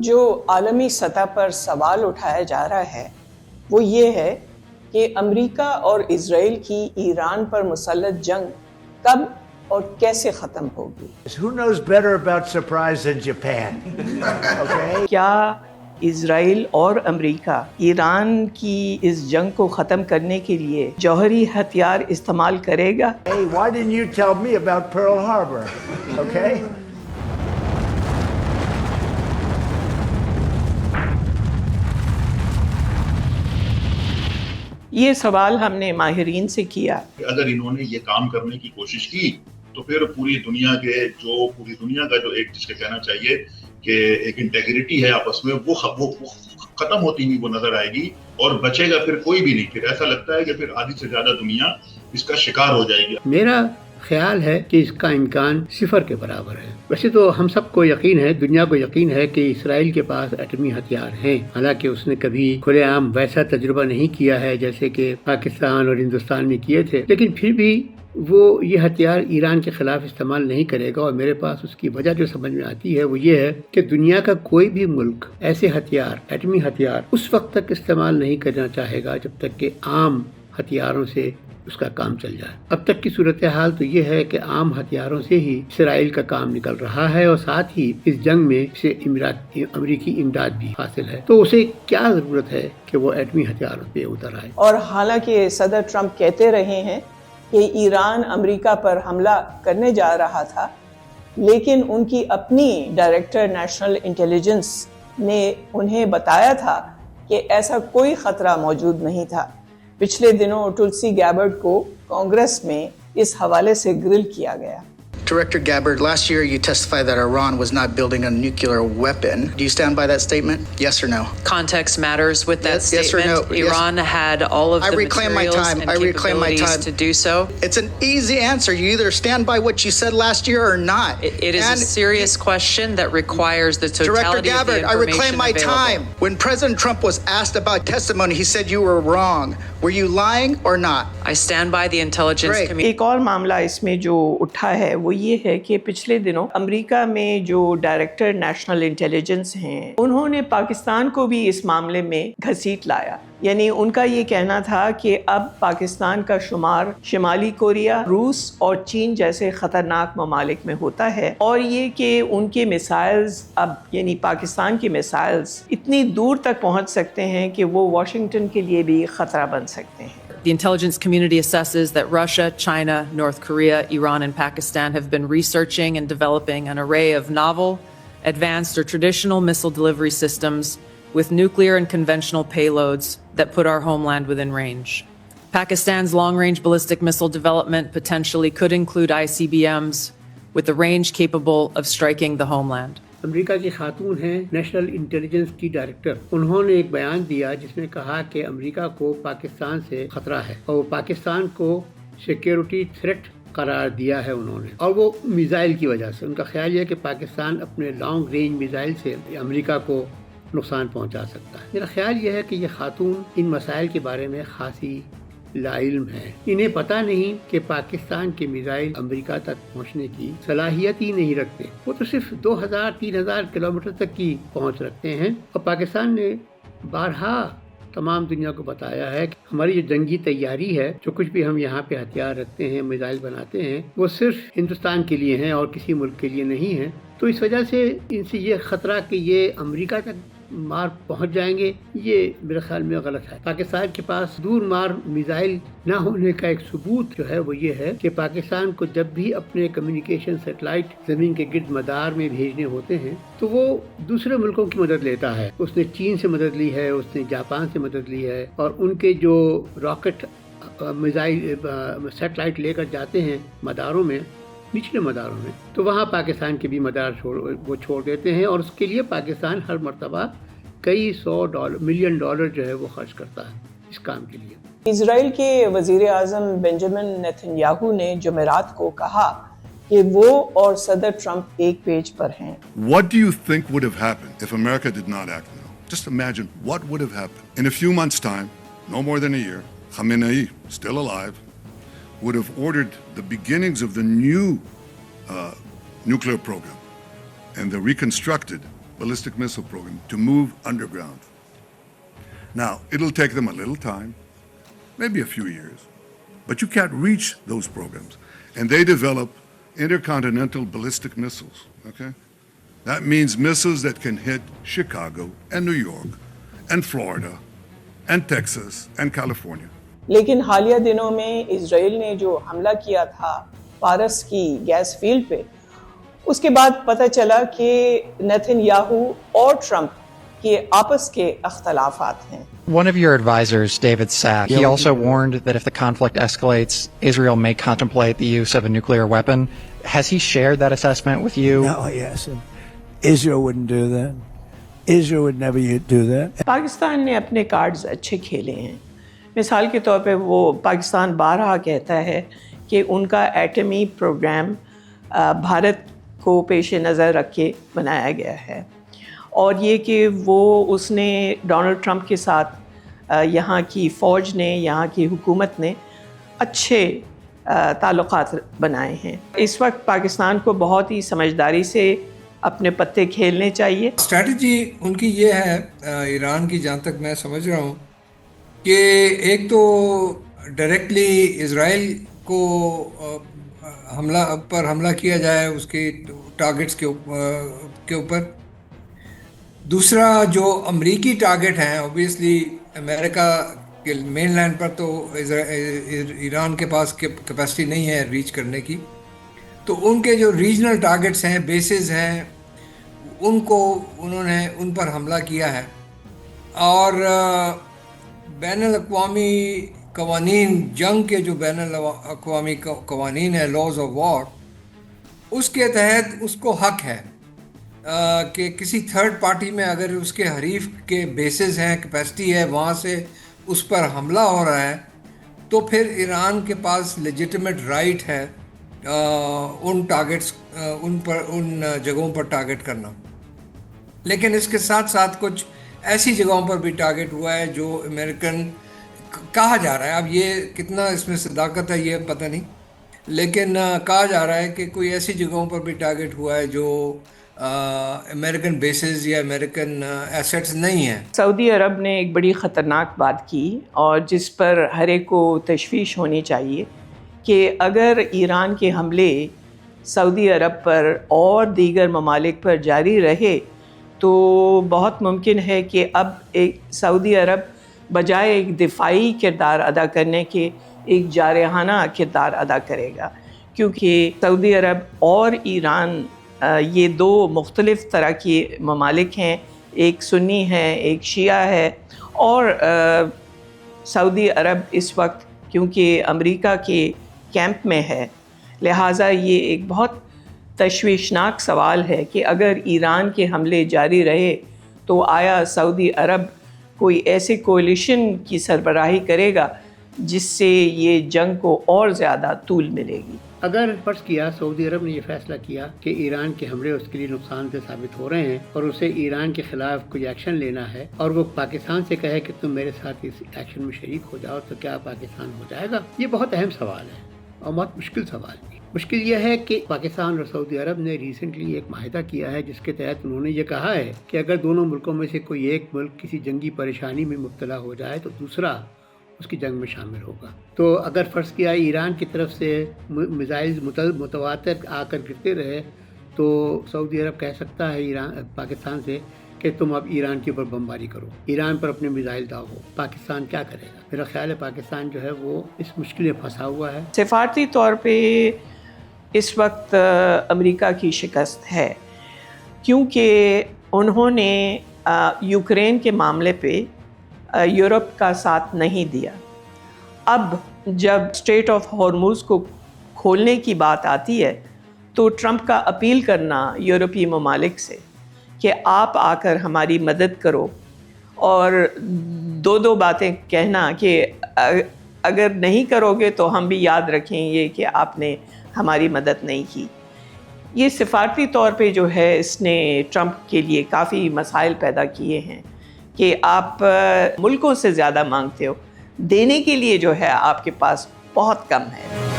جو عالمی سطح پر سوال اٹھایا جا رہا ہے وہ یہ ہے کہ امریکہ اور اسرائیل کی ایران پر مسلط جنگ کب اور کیسے ختم ہوگی؟ Who knows better about surprise than Japan? Okay? کیا اسرائیل اور امریکہ ایران کی اس جنگ کو ختم کرنے کے لیے جوہری ہتھیار استعمال کرے گا؟ Hey, why didn't you tell me about Pearl Harbor? Okay? یہ سوال ہم نے ماہرین سے کیا۔ اگر انہوں نے یہ کام کرنے کی کوشش کی تو پھر پوری دنیا کا جو ایک جس کے کہنا چاہیے کہ ایک انٹیگریٹی ہے آپس میں وہ ختم ہوتی ہوئی وہ نظر آئے گی اور بچے گا پھر کوئی بھی نہیں۔ پھر ایسا لگتا ہے کہ پھر آدھی سے زیادہ دنیا اس کا شکار ہو جائے گی۔ میرا خیال ہے کہ اس کا امکان 0 کے برابر ہے۔ ویسے تو ہم سب کو یقین ہے، دنیا کو یقین ہے کہ اسرائیل کے پاس ایٹمی ہتھیار ہیں، حالانکہ اس نے کبھی کھلے عام ویسا تجربہ نہیں کیا ہے جیسے کہ پاکستان اور ہندوستان میں کیے تھے، لیکن پھر بھی وہ یہ ہتھیار ایران کے خلاف استعمال نہیں کرے گا۔ اور میرے پاس اس کی وجہ جو سمجھ میں آتی ہے وہ یہ ہے کہ دنیا کا کوئی بھی ملک ایسے ہتھیار، ایٹمی ہتھیار اس وقت تک استعمال نہیں کرنا چاہے گا جب تک کہ عام ہتھیاروں سے اس کا کام چل جائے۔ اب تک کی صورتحال تو یہ ہے کہ عام ہتھیاروں سے ہی اسرائیل کا کام نکل رہا ہے اور ساتھ ہی اس جنگ میں اسے امریکی امداد بھی حاصل ہے، تو اسے کیا ضرورت ہے کہ وہ ایٹمی ہتھیاروں پہ اتر آئے۔ اور حالانکہ صدر ٹرمپ کہتے رہے ہیں کہ ایران امریکہ پر حملہ کرنے جا رہا تھا، لیکن ان کی اپنی ڈائریکٹر نیشنل انٹیلیجنس نے انہیں بتایا تھا کہ ایسا کوئی خطرہ موجود نہیں تھا۔ پچھلے دنوں ٹولسی گیبرڈ کو کانگریس میں اس حوالے سے گرل کیا گیا۔ Director Gabbard, last year you testified that Iran was not building a nuclear weapon. Do you stand by that statement? Yes or no? Context matters with that statement. Yes or no? Iran had all of the materials and capabilities to do so. It's an easy answer. You either stand by what you said last year or not. It is a serious question that requires the totality Director of the Gabbard, information I reclaim my time. When President Trump was asked about testimony, he said you were wrong. Were you lying or not? I stand by the intelligence community. ایک اور معاملہ اس میں جو اٹھا ہے وہ یہ ہے کہ پچھلے دنوں امریکہ میں جو ڈائریکٹر نیشنل انٹیلیجنس ہیں انہوں نے پاکستان کو بھی اس معاملے میں گھسیٹ لایا، یعنی ان کا یہ کہنا تھا کہ اب پاکستان کا شمار شمالی کوریا، روس اور چین جیسے خطرناک ممالک میں ہوتا ہے، اور یہ کہ ان کے میسائلز اب یعنی پاکستان کے میسائلز اتنی دور تک پہنچ سکتے ہیں کہ وہ واشنگٹن کے لیے بھی خطرہ بن سکتے ہیں۔ The intelligence community assesses that Russia, China, North Korea, Iran, and Pakistan have been researching and developing an array of novel, advanced, or traditional missile delivery systems with nuclear and conventional payloads that put our homeland within range. Pakistan's long-range ballistic missile development potentially could include ICBMs with a range capable of striking the homeland. امریکہ کی خاتون ہیں national intelligence کی director, انہوں نے ایک بیان دیا جس میں کہا کہ امریکہ کو پاکستان سے خطرہ ہے اور وہ پاکستان کو سیکیورٹی تھریٹ قرار دیا ہے انہوں نے، اور وہ میزائل کی وجہ سے۔ ان کا خیال یہ ہے کہ پاکستان اپنے لانگ رینج میزائل سے امریکہ کو نقصان پہنچا سکتا ہے۔ میرا خیال یہ ہے کہ یہ خاتون ان مسائل کے بارے میں خاصی لا علم ہے، انہیں پتہ نہیں کہ پاکستان کے میزائل امریکہ تک پہنچنے کی صلاحیت ہی نہیں رکھتے، وہ تو صرف 2000-3000 کلومیٹر تک کی پہنچ رکھتے ہیں۔ اور پاکستان نے بارہا تمام دنیا کو بتایا ہے کہ ہماری جو جنگی تیاری ہے، جو کچھ بھی ہم یہاں پہ ہتھیار رکھتے ہیں، میزائل بناتے ہیں، وہ صرف ہندوستان کے لیے ہیں اور کسی ملک کے لیے نہیں ہیں۔ تو اس وجہ سے ان سے یہ خطرہ کہ یہ امریکہ تک مار پہنچ جائیں گے، یہ میرے خیال میں غلط ہے۔ پاکستان کے پاس دور مار میزائل نہ ہونے کا ایک ثبوت جو ہے وہ یہ ہے کہ پاکستان کو جب بھی اپنے کمیونیکیشن سیٹلائٹ زمین کے گرد مدار میں بھیجنے ہوتے ہیں تو وہ دوسرے ملکوں کی مدد لیتا ہے۔ اس نے چین سے مدد لی ہے، اس نے جاپان سے مدد لی ہے، اور ان کے جو راکٹ میزائل سیٹلائٹ لے کر جاتے ہیں مداروں میں، نچلے مداروں میں، تو وہاں پاکستان کے بھی مدار وہ چھوڑ دیتے ہیں، اور اس کے لیے پاکستان ہر مرتبہ کئی $100 ملین جو ہے وہ خرچ کرتا ہے اس کام کے لیے۔ اسرائیل کے وزیر اعظم بنجامن نیتن یاہو نے جمعرات کو کہا کہ وہ اور صدر ٹرمپ ایک پیج پر ہیں۔ What do you think would have happened if America did not act now? Just imagine what would have happened. In a few months' time, no more than a year, Khamenei, still alive, would have ordered the beginnings of the new nuclear program and the reconstructed ballistic missile program to move underground. Now, it'll take them a little time, maybe a few years, but you can't reach those programs. And they develop intercontinental ballistic missiles, okay? That means missiles that can hit Chicago and New York and Florida and Texas and California. لیکن حالیہ دنوں میں اسرائیل نے جو حملہ کیا تھا پارس کی گیس فیلڈ پہ، اس کے بعد پتہ چلا کہ نیتن یاہو اور ٹرمپ کے آپس کے اختلافات ہیں. One of your advisors, David Sack, he also warned that if the conflict escalates, Israel may contemplate the use of a nuclear weapon. Has he shared that assessment with you? No, yes. Israel wouldn't do that. Israel would never do that. Pakistan نے اپنے cards اچھے کھیلے ہیں. مثال کے طور پہ وہ پاکستان بارہا کہتا ہے کہ ان کا ایٹمی پروگرام بھارت کو پیش نظر رکھ کے بنایا گیا ہے، اور یہ کہ اس نے ڈونلڈ ٹرمپ کے ساتھ یہاں کی فوج نے، یہاں کی حکومت نے اچھے تعلقات بنائے ہیں. اس وقت پاکستان کو بہت ہی سمجھداری سے اپنے پتے کھیلنے چاہیے. اسٹریٹجی ان کی یہ ہے ایران کی، جہاں تک میں سمجھ رہا ہوں، کہ ایک تو ڈائریکٹلی اسرائیل کو حملہ کیا جائے اس کے ٹارگٹس کے اوپر. دوسرا جو امریکی ٹارگٹ ہیں، اوبیسلی امریکہ کے مین لینڈ پر تو ایران کے پاس کیپیسٹی نہیں ہے ریچ کرنے کی، تو ان کے جو ریجنل ٹارگٹس ہیں، بیسز ہیں، ان پر حملہ کیا ہے. اور بین الاقوامی قوانین، جنگ کے جو بین الاقوامی قوانین ہیں، لاز آف وار، اس کے تحت اس کو حق ہے کہ کسی تھرڈ پارٹی میں اگر اس کے حریف کے بیسز ہیں، کیپیسٹی ہے، وہاں سے اس پر حملہ ہو رہا ہے، تو پھر ایران کے پاس لیجٹیمیٹ رائٹ ہے ان ٹارگٹس، ان جگہوں پر ٹارگٹ کرنا. لیکن اس کے ساتھ ساتھ کچھ ایسی جگہوں پر بھی ٹارگٹ ہوا ہے جو امریکن کہا جا رہا ہے، اب یہ کتنا اس میں صداقت ہے یہ پتہ نہیں، لیکن کہا جا رہا ہے کہ کوئی ایسی جگہوں پر بھی ٹارگٹ ہوا ہے جو امریکن بیسز یا امریکن ایسٹس نہیں ہیں. سعودی عرب نے ایک بڑی خطرناک بات کی، اور جس پر ہر ایک کو تشویش ہونی چاہیے، کہ اگر ایران کے حملے سعودی عرب پر اور دیگر ممالک پر جاری رہے تو بہت ممکن ہے کہ اب ایک سعودی عرب بجائے ایک دفاعی کردار ادا کرنے کے ایک جارحانہ کردار ادا کرے گا، کیونکہ سعودی عرب اور ایران یہ دو مختلف طرح کے ممالک ہیں، ایک سنی ہے، ایک شیعہ ہے. اور سعودی عرب اس وقت کیونکہ امریکہ کے کیمپ میں ہے، لہٰذا یہ ایک بہت تشویشناک سوال ہے کہ اگر ایران کے حملے جاری رہے تو آیا سعودی عرب کوئی ایسے کولیشن کی سربراہی کرے گا جس سے یہ جنگ کو اور زیادہ طول ملے گی. اگر فرض کیا سعودی عرب نے یہ فیصلہ کیا کہ ایران کے حملے اس کے لیے نقصان دہ ثابت ہو رہے ہیں اور اسے ایران کے خلاف کوئی ایکشن لینا ہے، اور وہ پاکستان سے کہے کہ تم میرے ساتھ اس ایکشن میں شریک ہو جاؤ، تو کیا پاکستان ہو جائے گا؟ یہ بہت اہم سوال ہے اور بہت مشکل سوال بھی. مشکل یہ ہے کہ پاکستان اور سعودی عرب نے ریسنٹلی ایک معاہدہ کیا ہے جس کے تحت انہوں نے یہ کہا ہے کہ اگر دونوں ملکوں میں سے کوئی ایک ملک کسی جنگی پریشانی میں مبتلا ہو جائے تو دوسرا اس کی جنگ میں شامل ہوگا. تو اگر فرض کیا ایران کی طرف سے میزائل متواتر آ کر گرتے رہے تو سعودی عرب کہہ سکتا ہے پاکستان سے کہ تم اب ایران کے اوپر بمباری کرو، ایران پر اپنے میزائل داغو. پاکستان کیا کرے گا؟ میرا خیال ہے پاکستان جو ہے وہ اس مشکل میں پھنسا ہوا ہے. سفارتی طور پہ اس وقت امریکہ کی شکست ہے، کیونکہ انہوں نے یوکرین کے معاملے پہ یورپ کا ساتھ نہیں دیا. اب جب اسٹریٹ آف ہارموز کو کھولنے کی بات آتی ہے تو ٹرمپ کا اپیل کرنا یورپی ممالک سے کہ آپ آ کر ہماری مدد کرو، اور دو باتیں کہنا کہ اگر نہیں کرو گے تو ہم بھی یاد رکھیں گے کہ آپ نے ہماری مدد نہیں کی. یہ سفارتی طور پہ جو ہے اس نے ٹرمپ کے لیے کافی مسائل پیدا کیے ہیں کہ آپ ملکوں سے زیادہ مانگتے ہو، دینے کے لیے جو ہے آپ کے پاس بہت کم ہے.